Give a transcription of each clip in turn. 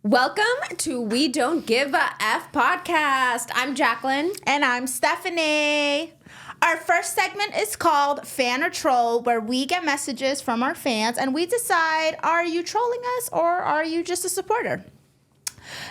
Welcome to We Don't Give a F podcast. I'm Jaclyn. And I'm Stephanie. Our first segment is called Fan or Troll, where we get messages from our fans and we decide, are you trolling us or are you just a supporter?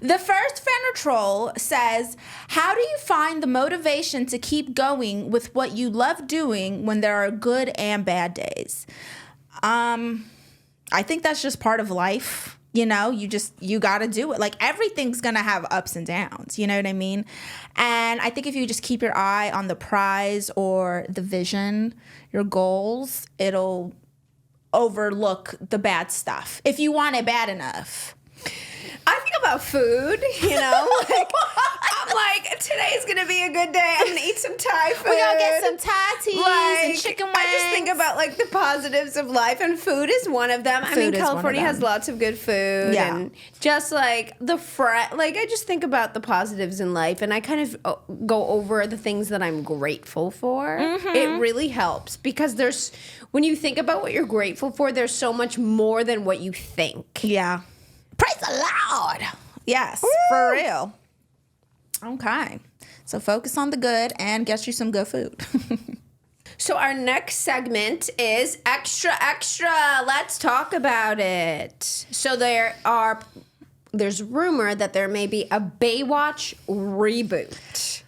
The first fan or troll says, how do you find the motivation to keep going with what you love doing when there are good and bad days? I think that's just part of life. You know, you got to do it. Like, everything's going to have ups and downs. You know what I mean? And I think if you just keep your eye on the prize or the vision, your goals, it'll overlook the bad stuff if you want it bad enough. I think about food, you know, like, I'm like, today's going to be a good day. I'm going to eat some Thai food. We're going to get some Thai and chicken wings. I just think about, like, the positives of life, and food is one of them. I mean, California has lots of good food. Yeah. And just, like, I just think about the positives in life, and I kind of go over the things that I'm grateful for. Mm-hmm. It really helps, because when you think about what you're grateful for, there's so much more than what you think. Yeah. Praise the Lord. Yes, woo! For real. Okay. So focus on the good and get you some good food. So our next segment is Extra Extra. Let's talk about it. So there's rumor that there may be a Baywatch reboot.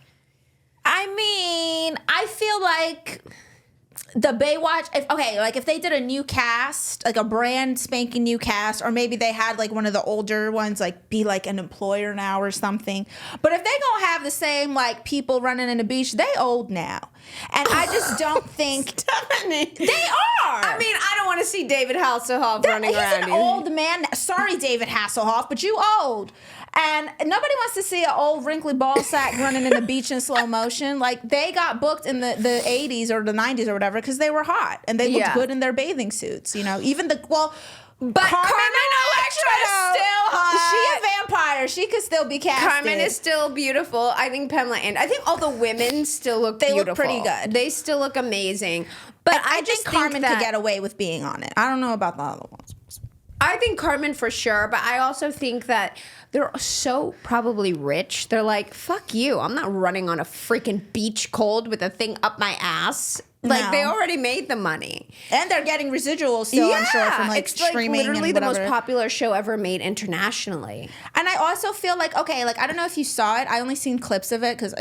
I mean, I feel like the Baywatch, if they did a new cast, like a brand spanking new cast, or maybe they had like one of the older ones, like be like an employer now or something. But if they gonna have the same like people running in the beach, they old now. And I just don't think Stephanie. They are. I mean, I don't want to see David Hasselhoff running around. He's an old man. Sorry, David Hasselhoff, but you old. And nobody wants to see an old wrinkly ball sack running in the beach in slow motion. Like, they got booked in the 80s or the 90s or whatever because they were hot and they looked good in their bathing suits. You know, even but Carmen Electra is still hot. She a vampire. She could still be casted. Carmen is still beautiful. I think Pamela, and I think all the women still look beautiful. They look pretty good. They still look amazing. But I just think Carmen could get away with being on it. I don't know about the other ones. I think Carmen for sure, but I also think that they're so probably rich. They're like, fuck you. I'm not running on a freaking beach cold with a thing up my ass. Like, they already made the money. And they're getting residuals still, I'm sure, from like streaming and whatever. It's literally the most popular show ever made internationally. And I also feel like, I don't know if you saw it. I only seen clips of it because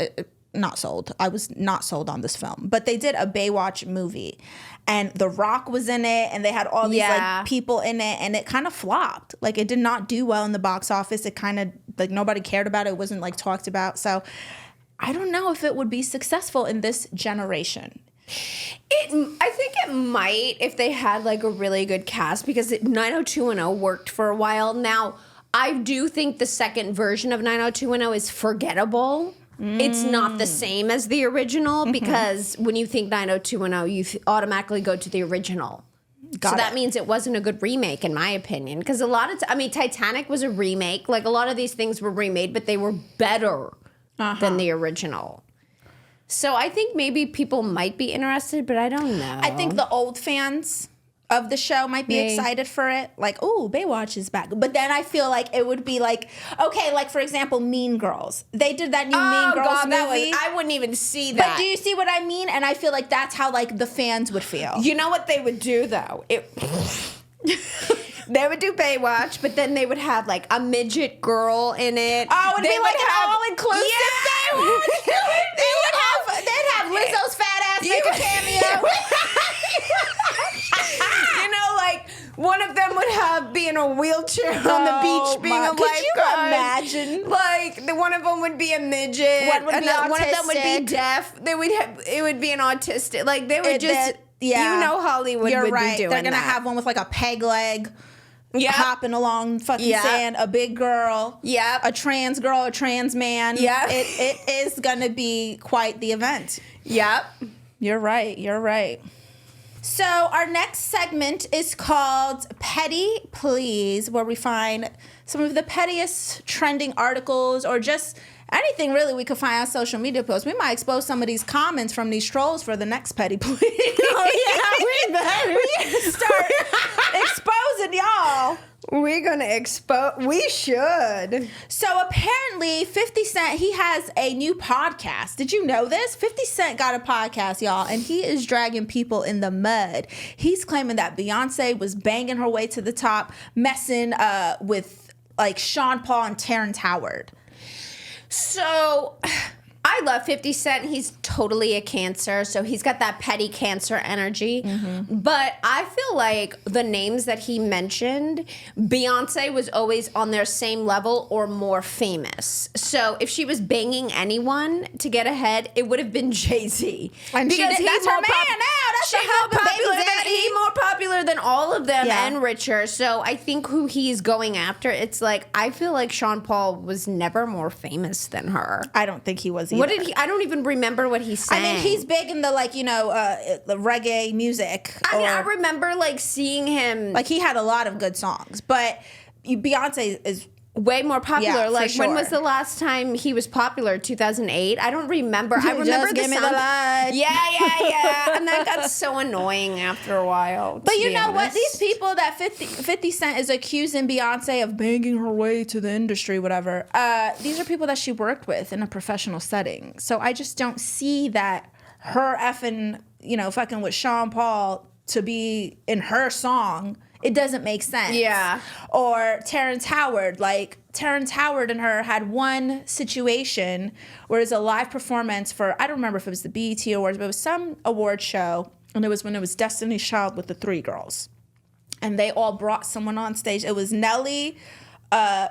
not sold. I was not sold on this film. But they did a Baywatch movie. And The Rock was in it, and they had all these like people in it, and it kind of flopped. Like, it did not do well in the box office. It kind of, like, nobody cared about it. It wasn't, like, talked about. So I don't know if it would be successful in this generation. I think it might if they had, like, a really good cast, because 90210 worked for a while. Now, I do think the second version of 90210 is forgettable. It's not the same as the original, because when you think 90210, you automatically go to the original. That means it wasn't a good remake, in my opinion. Because Titanic was a remake. Like, a lot of these things were remade, but they were better than the original. So I think maybe people might be interested, but I don't know. I think the old fans of the show might be excited for it. Like, ooh, Baywatch is back. But then I feel like it would be like, okay, like, for example, Mean Girls. They did that new Mean Girls movie. I wouldn't even see that. But do you see what I mean? And I feel like that's how, like, the fans would feel. You know what they would do, though? They would do Baywatch, but then they would have, like, a midget girl in it. Oh, it'd be like an all-inclusive Baywatch. They'd have Lizzo's fat ass make a cameo. You know, like, one of them would be in a wheelchair on the beach being a lifeguard. Could you imagine? Like, one of them would be a midget. One of them would be deaf. It would be an autistic. Like, they would you know, Hollywood would be doing that. They're going to have one with, like, a peg leg. Hopping along fucking sand, a big girl, a trans girl, a trans man. It is going to be quite the event. You're right. So our next segment is called Petty Please, where we find some of the pettiest trending articles or just anything really we could find on social media posts. We might expose some of these comments from these trolls for the next Petty Please. Oh, yeah, we better. We start exposing y'all. We're gonna expose. We should. So apparently 50 Cent, he has a new podcast. Did you know this? 50 Cent got a podcast, y'all, and he is dragging people in the mud. He's claiming that Beyonce was banging her way to the top, messing with like Sean Paul and Terrence Howard. So I love 50 Cent. He's totally a Cancer, so he's got that petty Cancer energy. But I feel like the names that he mentioned, Beyonce was always on their same level or more famous. So if she was banging anyone to get ahead, it would have been Jay-Z. And because that's her man now. That's her husband, baby daddy. He's more popular than all of them and richer. So I think who he's going after, it's like, I feel like Sean Paul was never more famous than her. I don't think he was either. What did he? I don't even remember what he sang. I mean, he's big in the the reggae music. I remember like seeing him. Like he had a lot of good songs, but Beyonce is way more popular. Yeah, like for when sure. was the last time he was popular? 2008. I don't remember. I remember Just the give me sound. the light. Yeah. And that got so annoying after a while. But you know what? These people that 50 Cent is accusing Beyonce of banging her way to the industry, whatever. These are people that she worked with in a professional setting. So I just don't see that her effing, fucking with Sean Paul to be in her song. It doesn't make sense. Yeah. Or Terrence Howard. Like, Terrence Howard and her had one situation where it was a live performance for, I don't remember if it was the BET Awards, but it was some award show. And it was when it was Destiny's Child with the 3 girls. And they all brought someone on stage. It was Nelly,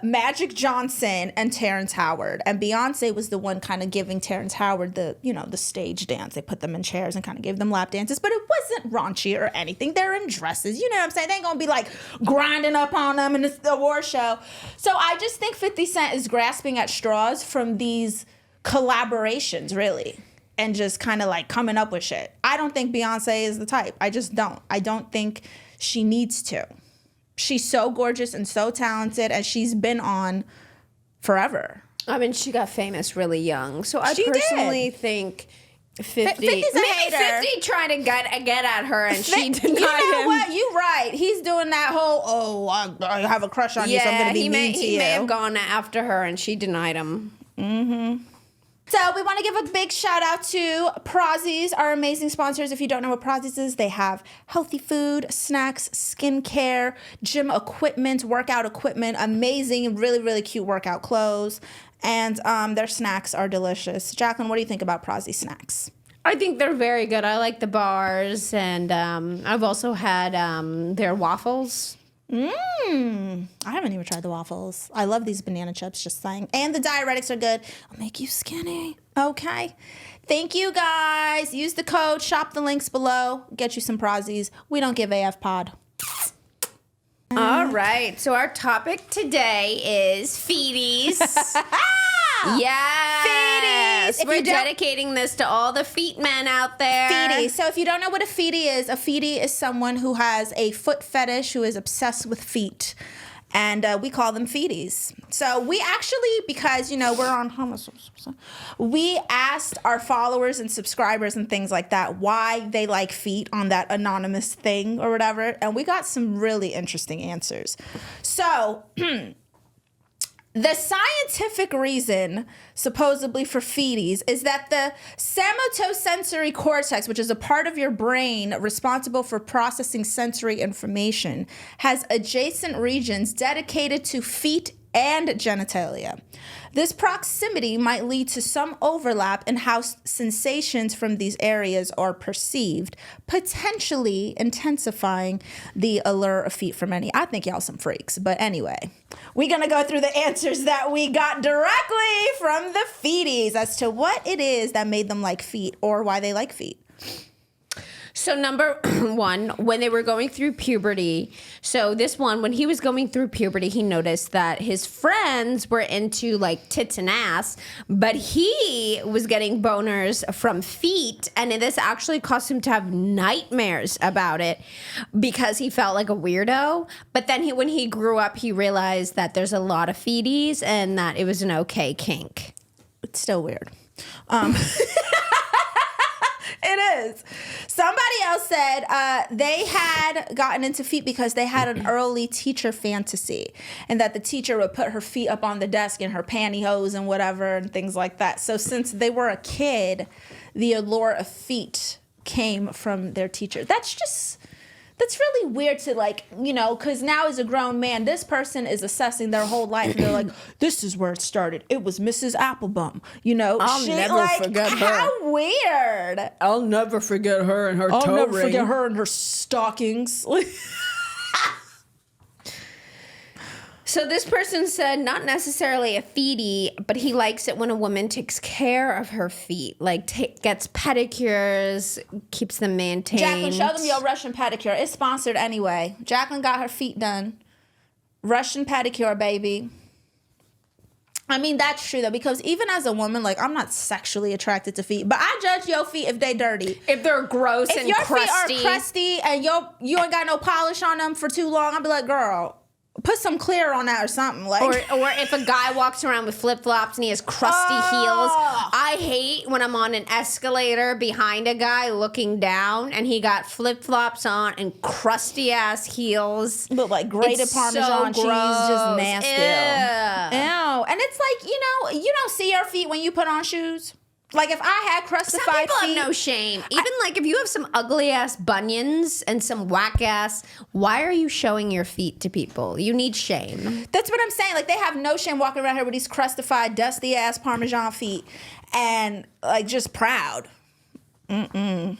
Magic Johnson, and Terrence Howard. And Beyonce was the one kind of giving Terrence Howard the stage dance. They put them in chairs and kind of gave them lap dances, but it wasn't raunchy or anything. They're in dresses. You know what I'm saying? They ain't gonna be like grinding up on them in the award show. So I just think 50 Cent is grasping at straws from these collaborations, really, and just kind of like coming up with shit. I don't think Beyonce is the type. I just don't. I don't think she needs to. She's so gorgeous and so talented, and she's been on forever. I mean, she got famous really young, so I She personally think 50. 50's a maybe hater. 50 tried to get at her, and she denied You know him. what? You're right. He's doing that whole, I have a crush on you, so I'm going to be mean to you. He may have gone after her, and she denied him. So we want to give a big shout out to PROZIS, our amazing sponsors. If you don't know what PROZIS is, they have healthy food, snacks, skincare, gym equipment, workout equipment, amazing, really, really cute workout clothes. And their snacks are delicious. Jaclyn, what do you think about PROZIS snacks? I think they're very good. I like the bars, and I've also had their waffles. I haven't even tried the waffles. I love these banana chips, just saying. And the diuretics are good. I'll make you skinny. Okay. Thank you, guys. Use the code, shop the links below, get you some PROZIS. We don't give AF pod. All right. So our topic today is FEETIES. Yes. If We're you don't- dedicating this to all the feet men out there. FEETIE. So if you don't know what a FEETIE is someone who has a foot fetish, who is obsessed with feet. And we call them FEETIES. So we actually, because, we're on homosexuals, we asked our followers and subscribers and things like that why they like feet on that anonymous thing or whatever. And we got some really interesting answers. So the scientific reason, supposedly, for FEETIES is that the somatosensory cortex, which is a part of your brain responsible for processing sensory information, has adjacent regions dedicated to feet and genitalia. This proximity might lead to some overlap in how sensations from these areas are perceived, potentially intensifying the allure of feet for many. I think y'all some freaks, but anyway, we're gonna go through the answers that we got directly from the FEETIES as to what it is that made them like feet or why they like feet. So number one, when they were going through puberty, so this one, when he was going through puberty, he noticed that his friends were into like tits and ass, but he was getting boners from feet, and this actually caused him to have nightmares about it because he felt like a weirdo. But then when he grew up, he realized that there's a lot of feeties and that it was an okay kink. It's still weird. It is. Somebody else said they had gotten into feet because they had an early teacher fantasy, and that the teacher would put her feet up on the desk in her pantyhose and whatever and things like that. So since they were a kid, the allure of feet came from their teacher. That's really weird to, like, you know, because now as a grown man, this person is assessing their whole life. And they're like, this is where it started. It was Mrs. Applebum. You know, I'll never forget her. How weird. I'll never forget her and her toe ring. I'll never forget her and her stockings. So this person said not necessarily a feetie, but he likes it when a woman takes care of her feet, like gets pedicures, keeps them maintained. Jaclyn, show them your Russian pedicure. It's sponsored anyway. Jaclyn got her feet done. Russian pedicure, baby. I mean, that's true, though, because even as a woman, like, I'm not sexually attracted to feet, but I judge your feet if they dirty. If they're gross and crusty. If your feet are crusty and you ain't got no polish on them for too long, I'll be like, girl, put some clear on that or something. Like, or if a guy walks around with flip-flops and he has crusty heels. I hate when I'm on an escalator behind a guy looking down and he got flip-flops on and crusty-ass heels. Look like grated Parmesan cheese, just nasty. Ew. And it's like, you don't see your feet when you put on shoes. Like, if I had crustified some people feet, have no shame. Even like if you have some ugly ass bunions and some whack ass, why are you showing your feet to people? You need shame. That's what I'm saying. Like, they have no shame walking around here with these crustified, dusty ass Parmesan feet, and like just proud. So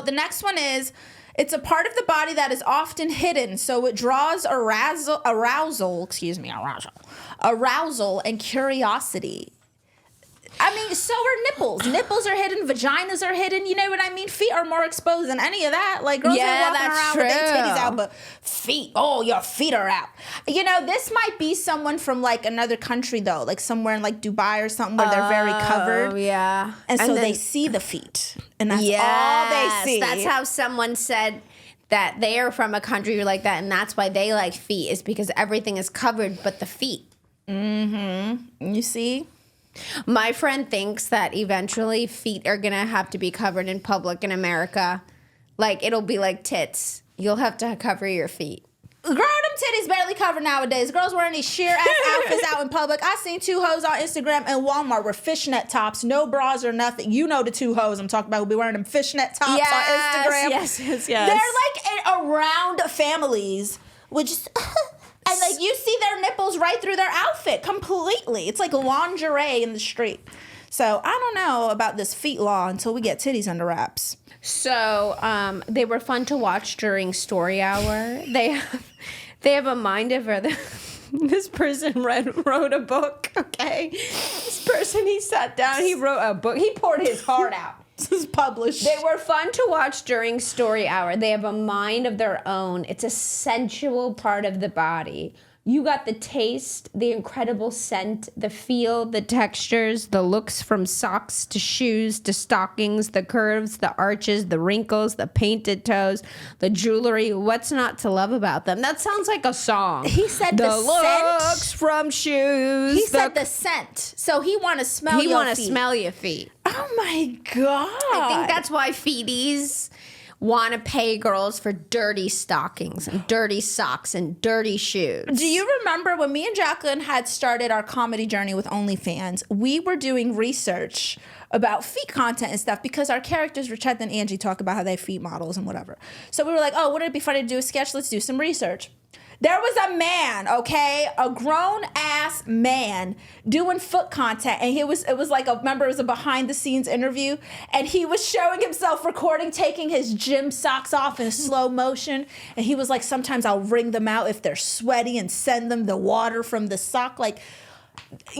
the next one is, it's a part of the body that is often hidden, so it draws arousal and curiosity. I mean, so are nipples. Nipples are hidden. Vaginas are hidden. You know what I mean? Feet are more exposed than any of that. Like, girls are walking around with their titties out, but feet, oh, your feet are out. You know, this might be someone from, like, another country, though. Like, somewhere in, like, Dubai or something where they're very covered. Oh, yeah. And so they see the feet. And that's all they see. That's how someone said that they are from a country like that, and that's why they like feet, is because everything is covered but the feet. Mm-hmm. You see? My friend thinks that eventually feet are going to have to be covered in public in America. Like, it'll be like tits. You'll have to cover your feet. Girl, them titties barely covered nowadays. Girls wearing these sheer ass outfits out in public. I seen two hoes on Instagram and Walmart with fishnet tops, no bras or nothing. You know the two hoes I'm talking about who be wearing them fishnet tops on Instagram. Yes. They're like around families, which and like you see their nipples right through their outfit completely. It's like lingerie in the street. So I don't know about this feet law until we get titties under wraps. So they were fun to watch during story hour. They have a mind of this person wrote a book, okay? This person, he sat down, he wrote a book. He poured his heart out. This is published. They were fun to watch during story hour. They have a mind of their own. It's a sensual part of the body. You got the taste, the incredible scent, the feel, the textures, the looks from socks to shoes to stockings, the curves, the arches, the wrinkles, the painted toes, the jewelry. What's not to love about them? That sounds like a song. He said the looks scent from shoes. He said the scent. So he want to smell your feet. He want to smell your feet. Oh my God. I think that's why FEETIES want to pay girls for dirty stockings and dirty socks and dirty shoes. Do you remember when me and Jaclyn had started our comedy journey with OnlyFans, we were doing research about feet content and stuff because our characters, Richette and Angie, talk about how they feet models and whatever. So we were like, oh, wouldn't it be funny to do a sketch? Let's do some research. There was a man, okay, a grown-ass man doing foot content, and it was like it was a behind-the-scenes interview, and he was showing himself recording, taking his gym socks off in slow motion, and he was like, sometimes I'll wring them out if they're sweaty and send them the water from the sock. Like,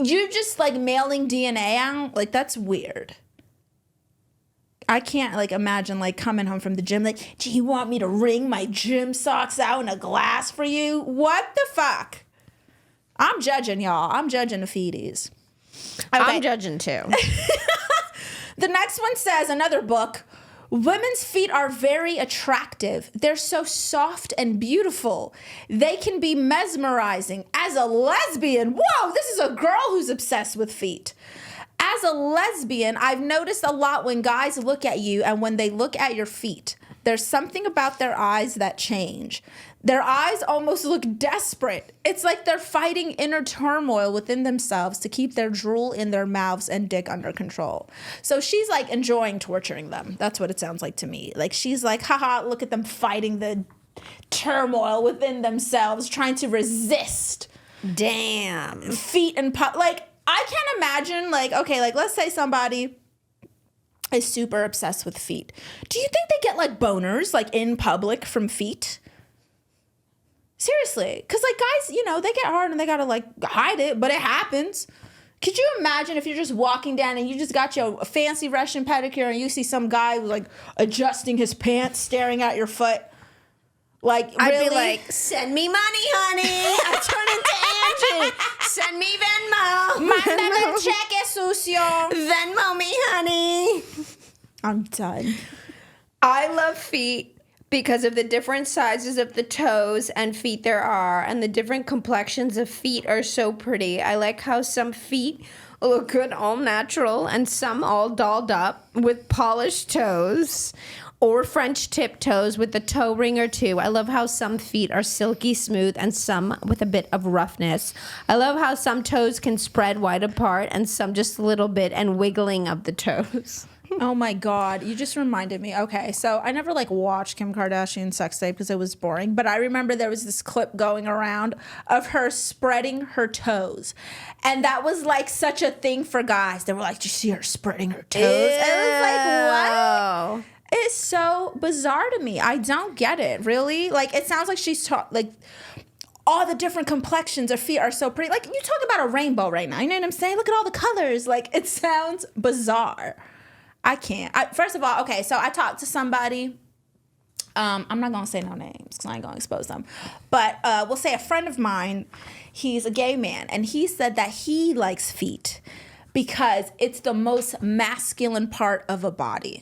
you just, like, mailing DNA out? Like, that's weird. I can't, like, imagine, like, coming home from the gym, like, do you want me to wring my gym socks out in a glass for you? What the fuck? I'm judging, y'all. I'm judging the FEETIES. Okay. I'm judging, too. The next one says, another book, women's feet are very attractive. They're so soft and beautiful. They can be mesmerizing. As a lesbian, whoa, this is a girl who's obsessed with feet. as a lesbian, I've noticed a lot when guys look at you and when they look at your feet, there's something about their eyes that change. Their eyes almost look desperate. It's like they're fighting inner turmoil within themselves to keep their drool in their mouths and dick under control. So she's like enjoying torturing them. That's what it sounds like to me. Like she's like, haha, look at them fighting the turmoil within themselves, trying to resist. Damn. Feet and like, I can't imagine, like, okay, like let's say somebody is super obsessed with feet. Do you think they get like boners like in public from feet? Seriously, because like guys, you know, they get hard and they gotta like hide it, but it happens. Could you imagine if you're just walking down and you just got your fancy Russian pedicure and you see some guy who's like adjusting his pants, staring at your foot? Like, I'd really? be like, send me money, honey. I turn into Angie. Send me Venmo. Mándame el cheque sucio. Venmo me, honey. I'm done. I love feet because of the different sizes of the toes and feet there are, and the different complexions of feet are so pretty. I like how some feet look good all natural and some all dolled up with polished toes or French tip toes with a toe ring or two. I love how some feet are silky smooth and some with a bit of roughness. I love how some toes can spread wide apart and some just a little bit and wiggling of the toes. Oh my God, you just reminded me. Okay, so I never like watched Kim Kardashian's sex tape because it was boring, but I remember there was this clip going around of her spreading her toes. And that was like such a thing for guys. They were like, "Did you see her spreading her toes?" And it was like, what? It's so bizarre to me. I don't get it, really. Like, it sounds like she's like all the different complexions of feet are so pretty. Like, you talk about a rainbow right now. You know what I'm saying? Look at all the colors. Like, it sounds bizarre. I can't. First of all, okay, so I talked to somebody. I'm not going to say no names because I ain't going to expose them. But we'll say a friend of mine, he's a gay man. And he said that he likes feet because it's the most masculine part of the body.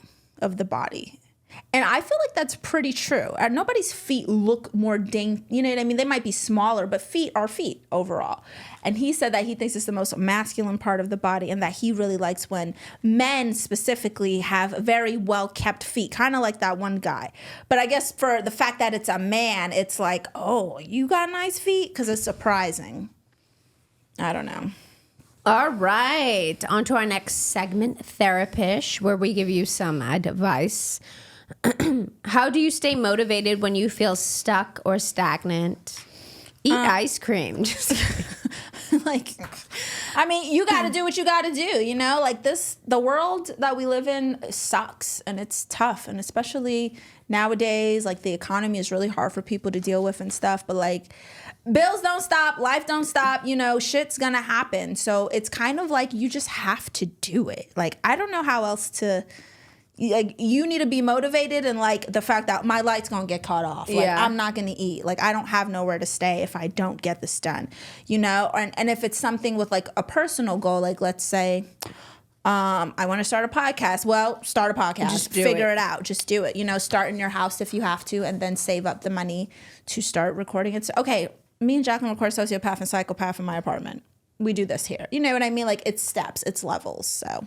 And I feel like that's pretty true. Nobody's feet look more dainty. You know what I mean? They might be smaller, but feet are feet overall. And he said that he thinks it's the most masculine part of the body and that he really likes when men specifically have very well-kept feet, kind of like that one guy. But I guess for the fact that it's a man, it's like, oh, you got nice feet? Because it's surprising. I don't know. All right, on to our next segment, Therapish, where we give you some advice. How do you stay motivated when you feel stuck or stagnant? Eat ice cream. Like, I mean, you got to do what you got to do, you know? Like the world that we live in sucks and it's tough. And especially nowadays, like the economy is really hard for people to deal with and stuff. But like, bills don't stop, life don't stop, you know, shit's gonna happen. So it's kind of like you just have to do it. Like, I don't know how else to, like, you need to be motivated and like the fact that my light's gonna get cut off. Like, I'm not gonna eat. Like, I don't have nowhere to stay if I don't get this done, you know? And if it's something with like a personal goal, like let's say, I want to start a podcast. Well, start a podcast. Just figure it out. Just do it. You know, start in your house if you have to, and then save up the money to start recording it. So, okay, me and Jaclyn record Sociopath and Psychopath in my apartment. We do this here. You know what I mean? Like, it's steps, it's levels. So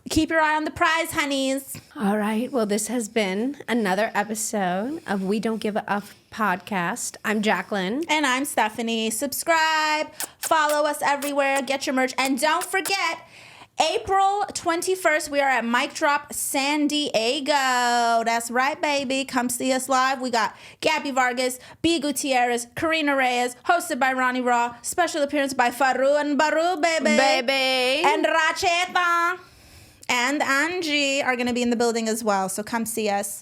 keep your eye on the prize, honeys. All right. Well, this has been another episode of We Don't Give a F podcast. I'm Jaclyn. And I'm Stephanie. Subscribe, follow us everywhere, get your merch. And don't forget, April 21st, we are at Mic Drop San Diego. That's right, baby. Come see us live. We got Gabby Vargas, B. Gutierrez, Karina Reyes, hosted by Ronnie Raw. Special appearance by Faru and Baru, baby. And Racheta and Angie are going to be in the building as well. So come see us.